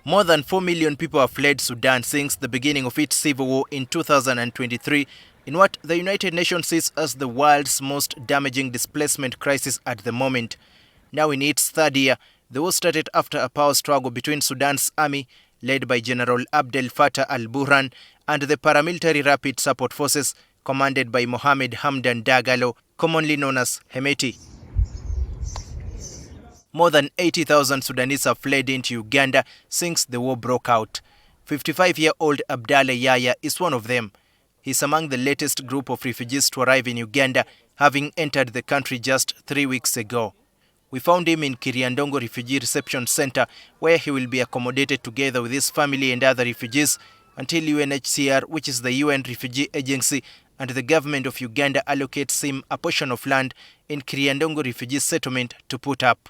More than 4 million people have fled Sudan since the beginning of its civil war in 2023, in what the United Nations sees as the world's most damaging displacement crisis at the moment. Now in its third year, the war started after a power struggle between Sudan's army, led by General Abdel Fattah al-Burhan, and the paramilitary Rapid Support Forces, commanded by Mohamed Hamdan Dagalo, commonly known as Hemeti. More than 80,000 Sudanese have fled into Uganda since the war broke out. 55-year-old Abdallah Yahya is one of them. He's among the latest group of refugees to arrive in Uganda, having entered the country just 3 weeks ago. We found him in Kiriandongo Refugee Reception Center, where he will be accommodated together with his family and other refugees until UNHCR, which is the UN Refugee Agency, and the government of Uganda allocates him a portion of land in Kiriandongo Refugee Settlement to put up.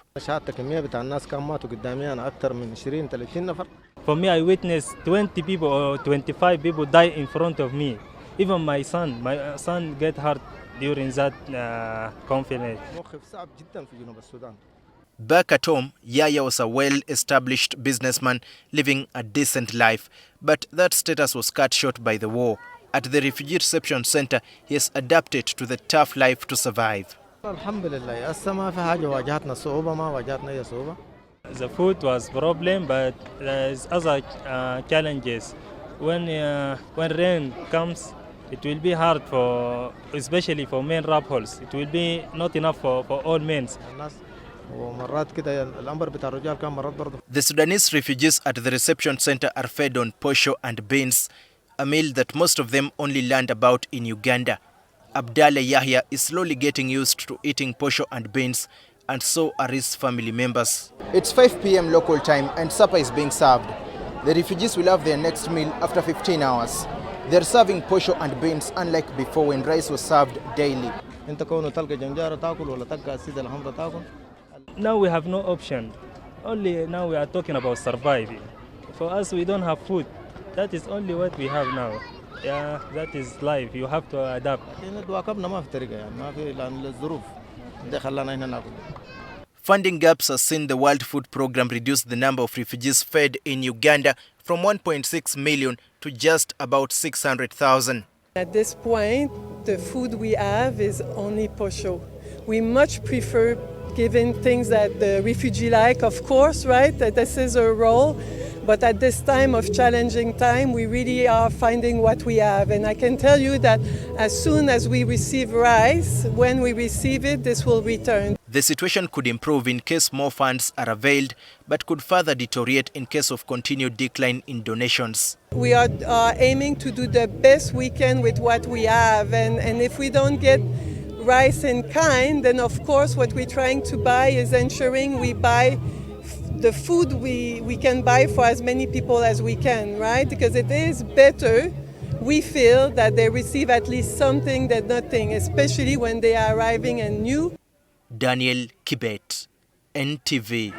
For me, I witnessed 20 people or 25 people die in front of me. Even my son get hurt during that conflict. Back at home, Yahya was a well-established businessman living a decent life, but that status was cut short by the war. At the Refugee Reception Center, he has adapted to the tough life to survive. The food was a problem, but there's other challenges. When rain comes, it will be hard especially for men rap holes. It will be not enough for all men. The Sudanese refugees at the reception center are fed on posho and beans, a meal that most of them only learned about in Uganda. Abdallah Yahya is slowly getting used to eating posho and beans, and so are his family members. It's 5 p.m. local time and supper is being served. The refugees will have their next meal after 15 hours. They're serving posho and beans unlike before when rice was served daily. Now we have no option. Only now we are talking about surviving. For us, we don't have food. That is only what we have now. Yeah, that is life. You have to adapt. Funding gaps has seen the World Food Programme reduce the number of refugees fed in Uganda from 1.6 million to just about 600,000. At this point, the food we have is only posho. We much prefer giving things that the refugee like, of course, right? That this is a role. But at this time of challenging time, we really are finding what we have. And I can tell you that as soon as we receive rice, when we receive it, this will return. The situation could improve in case more funds are availed, but could further deteriorate in case of continued decline in donations. We are aiming to do the best we can with what we have. And if we don't get rice in kind, then of course what we're trying to buy is ensuring we buy the food we can buy for as many people as we can, right? Because it is better, we feel, that they receive at least something than nothing, especially when they are arriving and new. DANIEL KIBET, NTV.